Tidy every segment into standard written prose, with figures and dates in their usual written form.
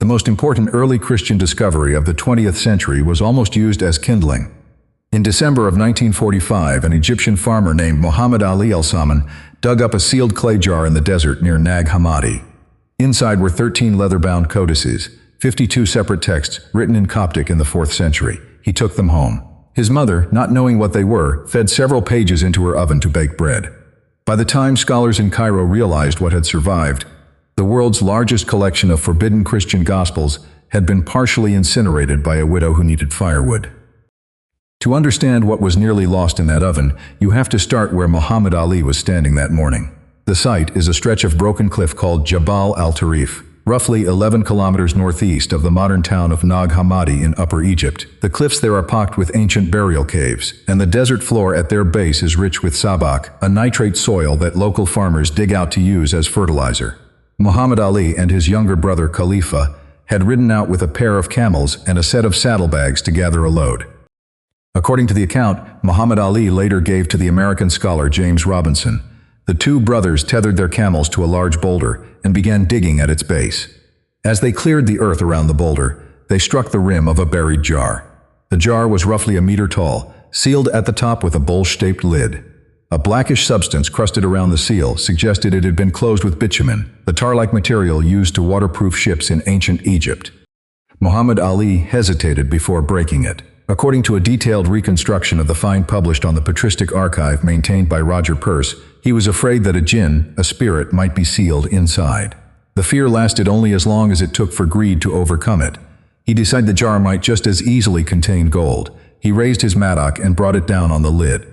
The most important early Christian discovery of the 20th century was almost used as kindling. In December of 1945, an Egyptian farmer named Muhammad Ali al-Saman dug up a sealed clay jar in the desert near Nag Hammadi. Inside were 13 leather-bound codices, 52 separate texts written in Coptic in the 4th century. He took them home. His mother, not knowing what they were, fed several pages into her oven to bake bread. By the time scholars in Cairo realized what had survived, the world's largest collection of forbidden Christian Gospels had been partially incinerated by a widow who needed firewood. To understand what was nearly lost in that oven, you have to start where Muhammad Ali was standing that morning. The site is a stretch of broken cliff called Jabal al-Tarif, roughly 11 kilometers northeast of the modern town of Nag Hammadi in Upper Egypt. The cliffs there are pocked with ancient burial caves, and the desert floor at their base is rich with sabak, a nitrate soil that local farmers dig out to use as fertilizer. Muhammad Ali and his younger brother Khalifa had ridden out with a pair of camels and a set of saddlebags to gather a load. According to the account Muhammad Ali later gave to the American scholar James Robinson, the two brothers tethered their camels to a large boulder and began digging at its base. As they cleared the earth around the boulder, they struck the rim of a buried jar. The jar was roughly a meter tall, sealed at the top with a bowl-shaped lid. A blackish substance crusted around the seal suggested it had been closed with bitumen, the tar-like material used to waterproof ships in ancient Egypt. Muhammad Ali hesitated before breaking it. According to a detailed reconstruction of the find published on the patristic archive maintained by Roger Peirce, he was afraid that a jinn, a spirit, might be sealed inside. The fear lasted only as long as it took for greed to overcome it. He decided the jar might just as easily contain gold. He raised his mattock and brought it down on the lid.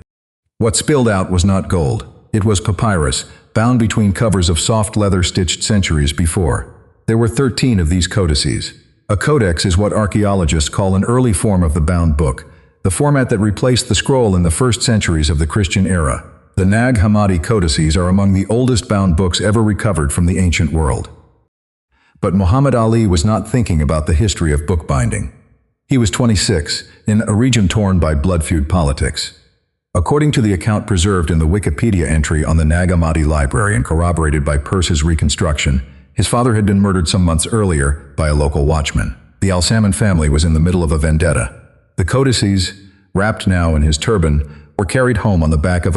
What spilled out was not gold. It was papyrus, bound between covers of soft leather stitched centuries before. There were 13 of these codices. A codex is what archaeologists call an early form of the bound book, the format that replaced the scroll in the first centuries of the Christian era. The Nag Hammadi codices are among the oldest bound books ever recovered from the ancient world. But Muhammad Ali was not thinking about the history of bookbinding. He was 26, in a region torn by blood-feud politics. According to the account preserved in the Wikipedia entry on the Nag Hammadi library and corroborated by Peirce's reconstruction, his father had been murdered some months earlier by a local watchman. The al-Saman family was in the middle of a vendetta. The codices, wrapped now in his turban, were carried home on the back of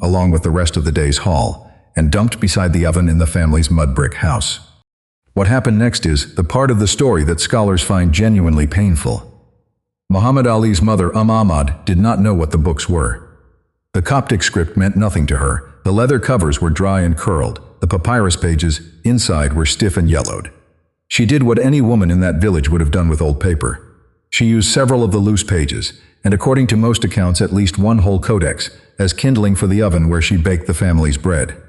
along with the rest of the day's haul, and dumped beside the oven in the family's mud brick house. What happened next is the part of the story that scholars find genuinely painful. Muhammad Ali's mother Ahmad did not know what the books were. The Coptic script meant nothing to her. The leather covers were dry and curled. The papyrus pages inside were stiff and yellowed. She did what any woman in that village would have done with old paper. She used several of the loose pages, and according to most accounts at least one whole codex, as kindling for the oven where she baked the family's bread.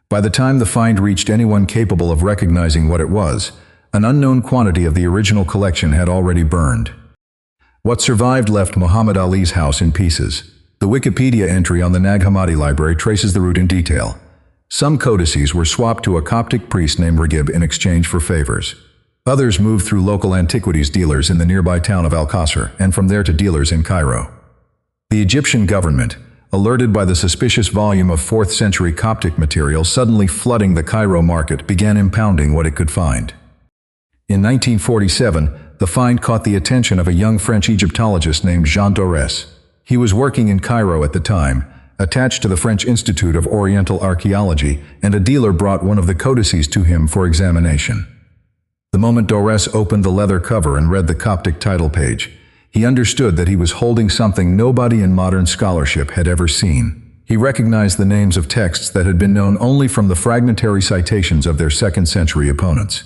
By the time the find reached anyone capable of recognizing what it was, an unknown quantity of the original collection had already burned. What survived left Muhammad Ali's house in pieces. The Wikipedia entry on the Nag Hammadi library traces the route in detail. Some codices were swapped to a Coptic priest named Regib in exchange for favors. Others moved through local antiquities dealers in the nearby town of Al-Qasr and from there to dealers in Cairo. The Egyptian government, alerted by the suspicious volume of 4th century Coptic material suddenly flooding the Cairo market, began impounding what it could find. In 1947, the find caught the attention of a young French Egyptologist named Jean Dorès. He was working in Cairo at the time, attached to the French Institute of Oriental Archaeology, and a dealer brought one of the codices to him for examination. The moment Dorès opened the leather cover and read the Coptic title page, he understood that he was holding something nobody in modern scholarship had ever seen. He recognized the names of texts that had been known only from the fragmentary citations of their 2nd century opponents.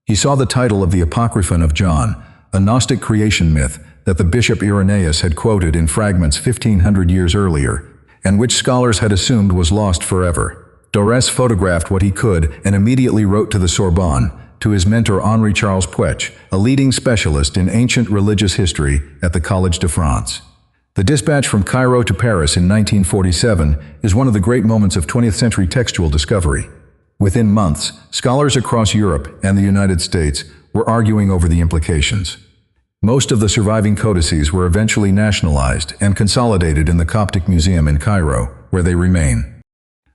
He saw the title of the Apocryphon of John, a Gnostic creation myth that the Bishop Irenaeus had quoted in fragments 1500 years earlier, and which scholars had assumed was lost forever. Dorès photographed what he could and immediately wrote to the Sorbonne, to his mentor Henri Charles Puech, a leading specialist in ancient religious history at the Collège de France. The dispatch from Cairo to Paris in 1947 is one of the great moments of 20th century textual discovery. Within months, scholars across Europe and the United States were arguing over the implications. Most of the surviving codices were eventually nationalized and consolidated in the Coptic Museum in Cairo, where they remain.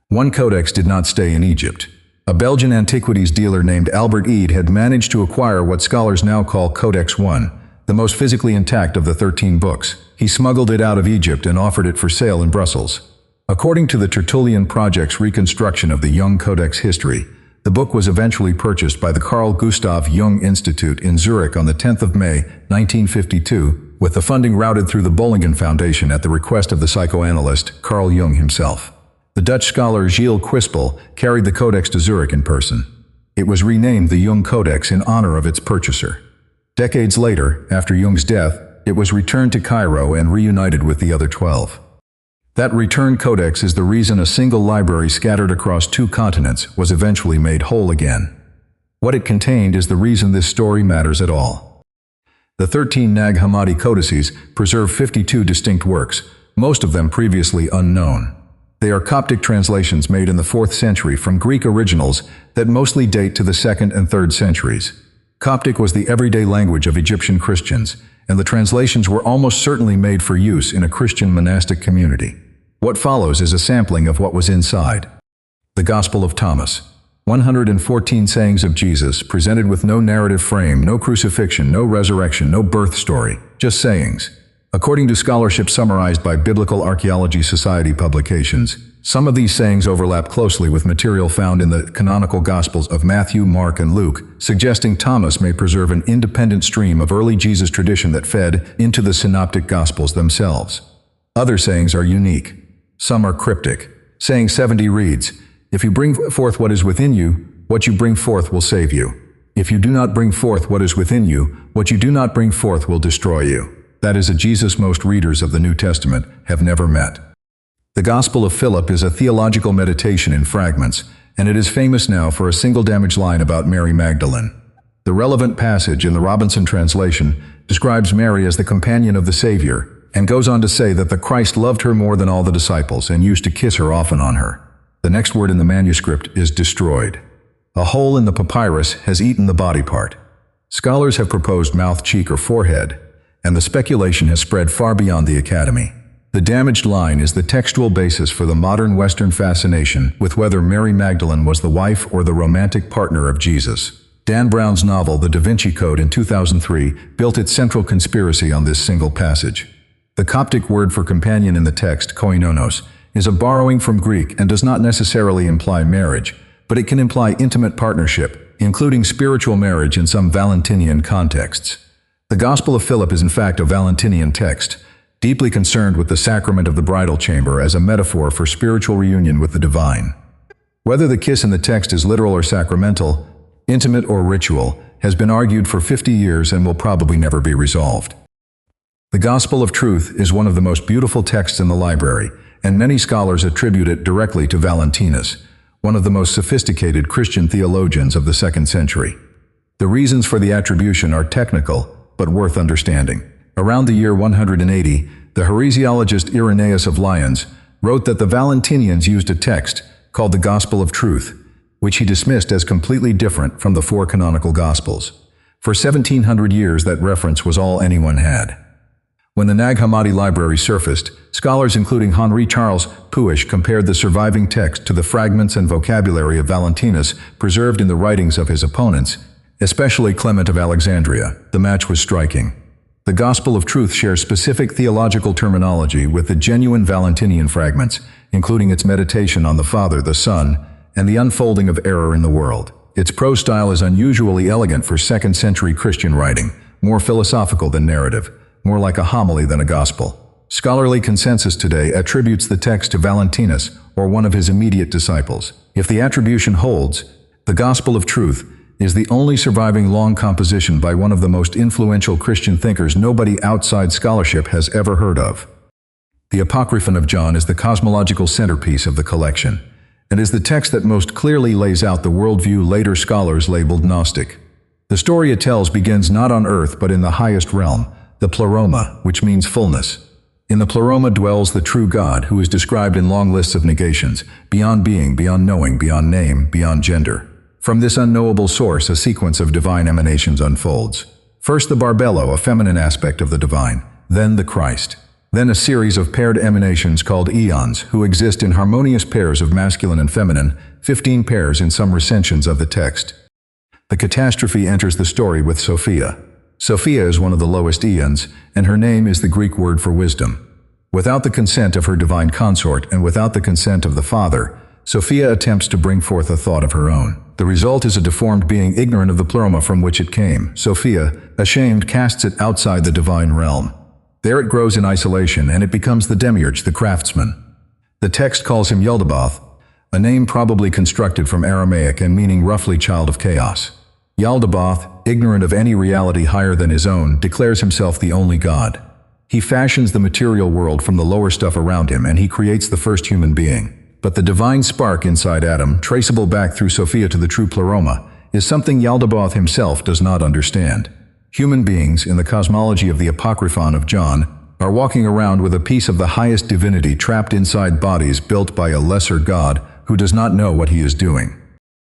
One codex did not stay in Egypt. A Belgian antiquities dealer named Albert Ede had managed to acquire what scholars now call Codex I, the most physically intact of the 13 books. He smuggled it out of Egypt and offered it for sale in Brussels. According to the Tertullian Project's reconstruction of the Jung Codex history, the book was eventually purchased by the Carl Gustav Jung Institute in Zurich on the 10th of May, 1952, with the funding routed through the Bollingen Foundation at the request of the psychoanalyst Carl Jung himself. The Dutch scholar Gilles Quispel carried the codex to Zurich in person. It was renamed the Jung Codex in honor of its purchaser. Decades later, after Jung's death, it was returned to Cairo and reunited with the other 12. That returned codex is the reason a single library scattered across 2 continents was eventually made whole again. What it contained is the reason this story matters at all. The 13 Nag Hammadi Codices preserve 52 distinct works, most of them previously unknown. They are Coptic translations made in the 4th century from Greek originals that mostly date to the 2nd and 3rd centuries. Coptic was the everyday language of Egyptian Christians, and the translations were almost certainly made for use in a Christian monastic community. What follows is a sampling of what was inside. The Gospel of Thomas. 114 sayings of Jesus, presented with no narrative frame, no crucifixion, no resurrection, no birth story, just sayings. According to scholarship summarized by Biblical Archaeology Society publications, some of these sayings overlap closely with material found in the canonical Gospels of Matthew, Mark, and Luke, suggesting Thomas may preserve an independent stream of early Jesus tradition that fed into the synoptic Gospels themselves. Other sayings are unique. Some are cryptic. Saying 70 reads, "If you bring forth what is within you, what you bring forth will save you. If you do not bring forth what is within you, what you do not bring forth will destroy you." That is a Jesus most readers of the New Testament have never met. The Gospel of Philip is a theological meditation in fragments, and it is famous now for a single damaged line about Mary Magdalene. The relevant passage in the Robinson translation describes Mary as the companion of the Savior, and goes on to say that the Christ loved her more than all the disciples and used to kiss her often on her. The next word in the manuscript is destroyed. A hole in the papyrus has eaten the body part. Scholars have proposed mouth, cheek, or forehead, and the speculation has spread far beyond the academy. The damaged line is the textual basis for the modern Western fascination with whether Mary Magdalene was the wife or the romantic partner of Jesus. Dan Brown's novel The Da Vinci Code in 2003 built its central conspiracy on this single passage. The Coptic word for companion in the text, koinonos, is a borrowing from Greek and does not necessarily imply marriage, but it can imply intimate partnership, including spiritual marriage in some Valentinian contexts. The Gospel of Philip is in fact a Valentinian text, deeply concerned with the sacrament of the bridal chamber as a metaphor for spiritual reunion with the divine. Whether the kiss in the text is literal or sacramental, intimate or ritual, has been argued for 50 years and will probably never be resolved. The Gospel of Truth is one of the most beautiful texts in the library, and many scholars attribute it directly to Valentinus, one of the most sophisticated Christian theologians of the 2nd century. The reasons for the attribution are technical, but worth understanding. Around the year 180, the heresiologist Irenaeus of Lyons wrote that the Valentinians used a text called the Gospel of Truth, which he dismissed as completely different from the 4 canonical Gospels. For 1700 years, that reference was all anyone had. When the Nag Hammadi library surfaced, scholars including Henri Charles Puech compared the surviving text to the fragments and vocabulary of Valentinus preserved in the writings of his opponents, especially Clement of Alexandria. The match was striking. The Gospel of Truth shares specific theological terminology with the genuine Valentinian fragments, including its meditation on the Father, the Son, and the unfolding of error in the world. Its prose style is unusually elegant for 2nd century Christian writing, more philosophical than narrative, more like a homily than a gospel. Scholarly consensus today attributes the text to Valentinus or one of his immediate disciples. If the attribution holds, the Gospel of Truth is the only surviving long composition by one of the most influential Christian thinkers nobody outside scholarship has ever heard of. The Apocryphon of John is the cosmological centerpiece of the collection, and is the text that most clearly lays out the worldview later scholars labeled Gnostic. The story it tells begins not on earth but in the highest realm, the pleroma, which means fullness. In the pleroma dwells the true God, who is described in long lists of negations, beyond being, beyond knowing, beyond name, beyond gender. From this unknowable source, a sequence of divine emanations unfolds. First the barbello, a feminine aspect of the divine, then the Christ. Then a series of paired emanations called eons, who exist in harmonious pairs of masculine and feminine, 15 pairs in some recensions of the text. The catastrophe enters the story with Sophia. Sophia is one of the lowest eons, and her name is the Greek word for wisdom. Without the consent of her divine consort and without the consent of the Father, Sophia attempts to bring forth a thought of her own. The result is a deformed being ignorant of the pleroma from which it came. Sophia, ashamed, casts it outside the divine realm. There it grows in isolation, and it becomes the demiurge, the craftsman. The text calls him Yaldabaoth, a name probably constructed from Aramaic and meaning roughly child of chaos. Yaldabaoth, ignorant of any reality higher than his own, declares himself the only God. He fashions the material world from the lower stuff around him, and he creates the first human being. But the divine spark inside Adam, traceable back through Sophia to the true pleroma, is something Yaldabaoth himself does not understand. Human beings, in the cosmology of the Apocryphon of John, are walking around with a piece of the highest divinity trapped inside bodies built by a lesser God who does not know what he is doing.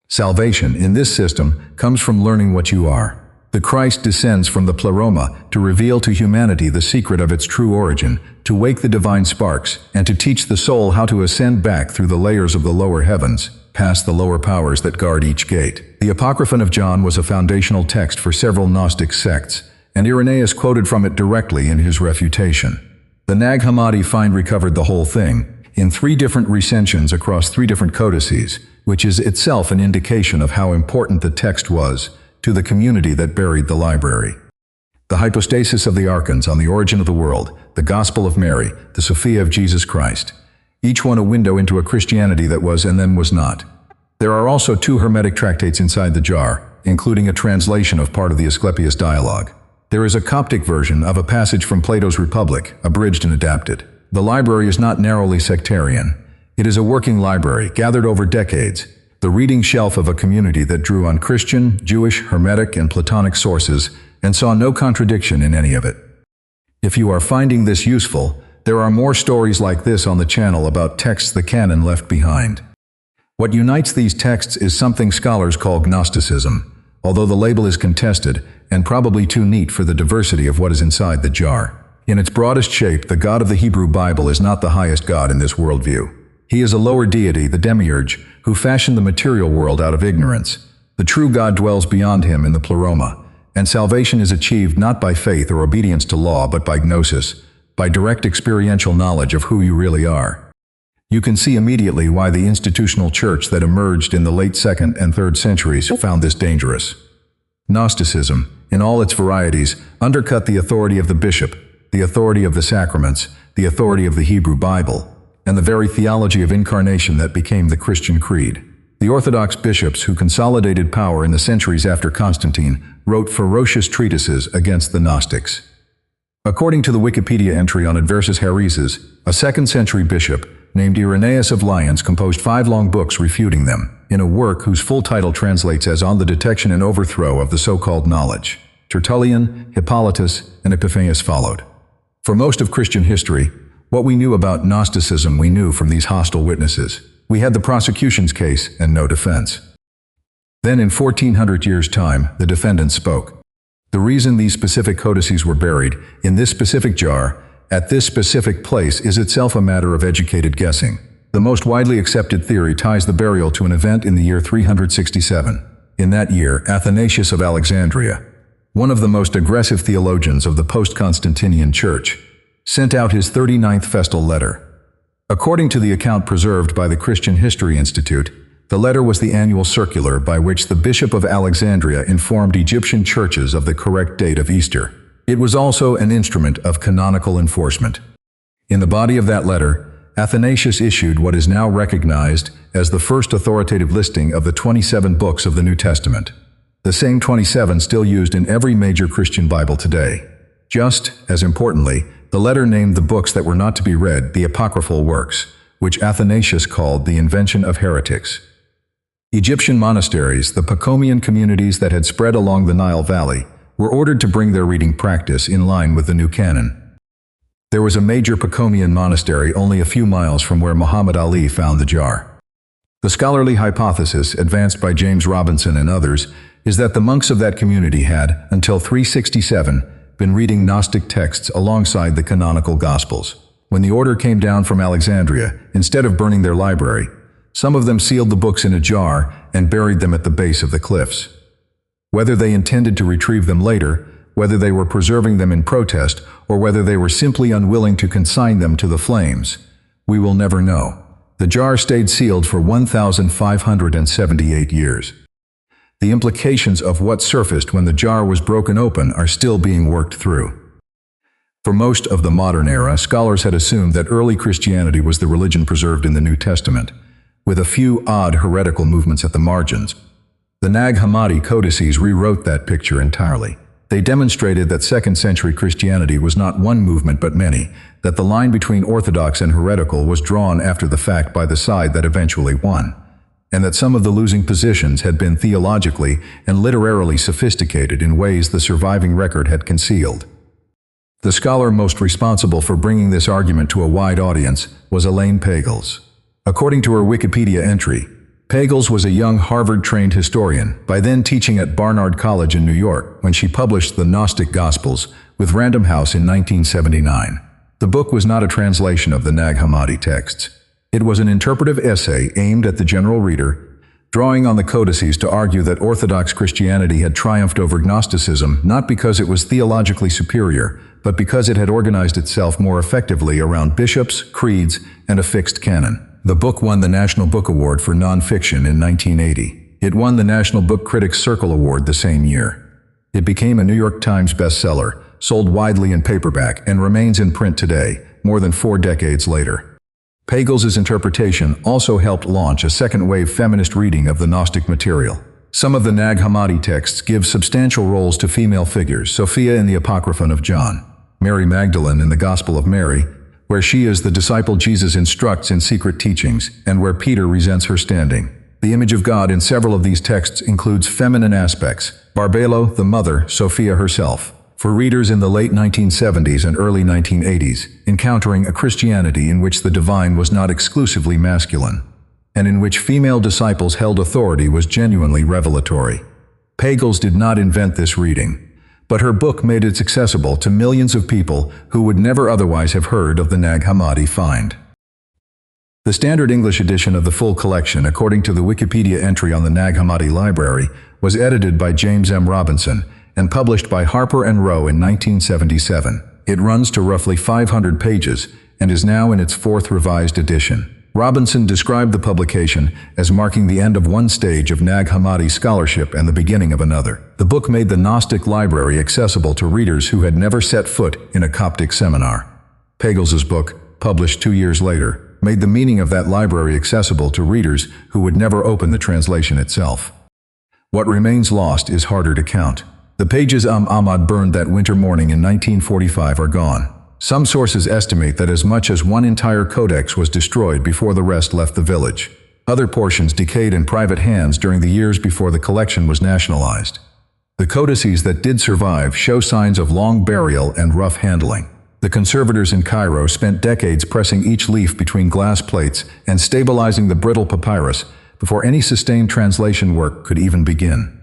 Salvation, in this system, comes from learning what you are. The Christ descends from the pleroma to reveal to humanity the secret of its true origin, to wake the divine sparks, and to teach the soul how to ascend back through the layers of the lower heavens, past the lower powers that guard each gate. The Apocryphon of John was a foundational text for several Gnostic sects, and Irenaeus quoted from it directly in his refutation. The Nag Hammadi find recovered the whole thing, in 3 different recensions across 3 different codices, which is itself an indication of how important the text was to the community that buried the library. The hypostasis of the archons on the origin of the world, the Gospel of Mary, the Sophia of Jesus Christ, each one a window into a Christianity that was and then was not. There are also 2 Hermetic tractates inside the jar, including a translation of part of the Asclepius dialogue. There is a Coptic version of a passage from Plato's Republic, abridged and adapted. The library is not narrowly sectarian. It is a working library, gathered over decades, the reading shelf of a community that drew on Christian, Jewish, Hermetic, and Platonic sources and saw no contradiction in any of it. If you are finding this useful, there are more stories like this on the channel about texts the canon left behind. What unites these texts is something scholars call Gnosticism, although the label is contested and probably too neat for the diversity of what is inside the jar. In its broadest shape, the God of the Hebrew Bible is not the highest God in this worldview. He is a lower deity, the demiurge, who fashioned the material world out of ignorance. The true God dwells beyond him in the pleroma, and salvation is achieved not by faith or obedience to law, but by gnosis, by direct experiential knowledge of who you really are. You can see immediately why the institutional church that emerged in the late 2nd and 3rd centuries found this dangerous. Gnosticism, in all its varieties, undercut the authority of the bishop, the authority of the sacraments, the authority of the Hebrew Bible, and the very theology of incarnation that became the Christian creed. The orthodox bishops who consolidated power in the centuries after Constantine wrote ferocious treatises against the Gnostics. According to the Wikipedia entry on Adversus Hereses, a 2nd century bishop named Irenaeus of Lyons composed 5 long books refuting them, in a work whose full title translates as On the Detection and Overthrow of the So-Called Knowledge. Tertullian, Hippolytus, and Epiphanius followed. For most of Christian history, what we knew about Gnosticism we knew from these hostile witnesses. We had the prosecution's case and no defense. Then in 1400 years' time, the defendants spoke. The reason these specific codices were buried, in this specific jar, at this specific place is itself a matter of educated guessing. The most widely accepted theory ties the burial to an event in the year 367. In that year, Athanasius of Alexandria, one of the most aggressive theologians of the post-Constantinian Church, sent out his 39th festal letter. According to the account preserved by the Christian History Institute, the letter was the annual circular by which the Bishop of Alexandria informed Egyptian churches of the correct date of Easter. It was also an instrument of canonical enforcement. In the body of that letter, Athanasius issued what is now recognized as the first authoritative listing of the 27 books of the New Testament, the same 27 still used in every major Christian Bible today. Just as importantly, the letter named the books that were not to be read the apocryphal works, which Athanasius called the invention of heretics. Egyptian monasteries, the Pacomian communities that had spread along the Nile Valley, were ordered to bring their reading practice in line with the new canon. There was a major Pacomian monastery only a few miles from where Muhammad Ali found the jar. The scholarly hypothesis, advanced by James Robinson and others, is that the monks of that community had, until 367, been reading Gnostic texts alongside the canonical Gospels. When the order came down from Alexandria, instead of burning their library, some of them sealed the books in a jar and buried them at the base of the cliffs. Whether they intended to retrieve them later, whether they were preserving them in protest, or whether they were simply unwilling to consign them to the flames, we will never know. The jar stayed sealed for 1,578 years. The implications of what surfaced when the jar was broken open are still being worked through. For most of the modern era, scholars had assumed that early Christianity was the religion preserved in the New Testament, with a few odd heretical movements at the margins. The Nag Hammadi Codices rewrote that picture entirely. They demonstrated that 2nd century Christianity was not one movement but many, that the line between orthodox and heretical was drawn after the fact by the side that eventually won, and that some of the losing positions had been theologically and literarily sophisticated in ways the surviving record had concealed. The scholar most responsible for bringing this argument to a wide audience was Elaine Pagels. According to her Wikipedia entry, Pagels was a young Harvard-trained historian, by then teaching at Barnard College in New York, when she published the Gnostic Gospels with Random House in 1979. The book was not a translation of the Nag Hammadi texts. It was an interpretive essay aimed at the general reader, drawing on the Codices to argue that Orthodox Christianity had triumphed over Gnosticism not because it was theologically superior, but because it had organized itself more effectively around bishops, creeds, and a fixed canon. The book won the National Book Award for Nonfiction in 1980. It won the National Book Critics Circle Award the same year. It became a New York Times bestseller, sold widely in paperback, and remains in print today, more than 4 decades later. Pagels' interpretation also helped launch a second-wave feminist reading of the Gnostic material. Some of the Nag Hammadi texts give substantial roles to female figures: Sophia in the Apocryphon of John, Mary Magdalene in the Gospel of Mary, where she is the disciple Jesus instructs in secret teachings, and where Peter resents her standing. The image of God in several of these texts includes feminine aspects: Barbelo, the mother, Sophia herself. For readers in the late 1970s and early 1980s, encountering a Christianity in which the divine was not exclusively masculine, and in which female disciples held authority, was genuinely revelatory. Pagels did not invent this reading, but her book made it accessible to millions of people who would never otherwise have heard of the Nag Hammadi find. The standard English edition of the full collection, according to the Wikipedia entry on the Nag Hammadi library, was edited by James M. Robinson and published by Harper & Row in 1977. It runs to roughly 500 pages and is now in its 4th revised edition. Robinson described the publication as marking the end of one stage of Nag Hammadi scholarship and the beginning of another. The book made the Gnostic library accessible to readers who had never set foot in a Coptic seminar. Pagels' book, published 2 years later, made the meaning of that library accessible to readers who would never open the translation itself. What remains lost is harder to count. The pages Ahmad burned that winter morning in 1945 are gone. Some sources estimate that as much as one entire codex was destroyed before the rest left the village. Other portions decayed in private hands during the years before the collection was nationalized. The codices that did survive show signs of long burial and rough handling. The conservators in Cairo spent decades pressing each leaf between glass plates and stabilizing the brittle papyrus before any sustained translation work could even begin.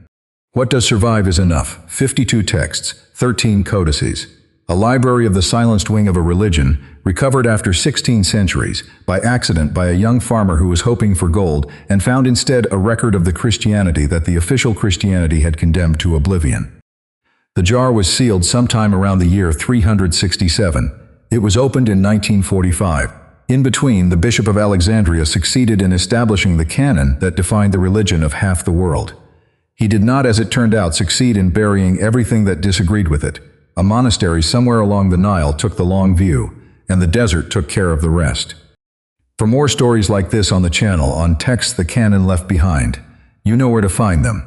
What does survive is enough: 52 texts, 13 codices. A library of the silenced wing of a religion, recovered after 16 centuries, by accident by a young farmer who was hoping for gold, and found instead a record of the Christianity that the official Christianity had condemned to oblivion. The jar was sealed sometime around the year 367. It was opened in 1945. In between, the Bishop of Alexandria succeeded in establishing the canon that defined the religion of half the world. He did not, as it turned out, succeed in burying everything that disagreed with it. A monastery somewhere along the Nile took the long view, and the desert took care of the rest. For more stories like this on the channel on Texts the Canon Left Behind, you know where to find them.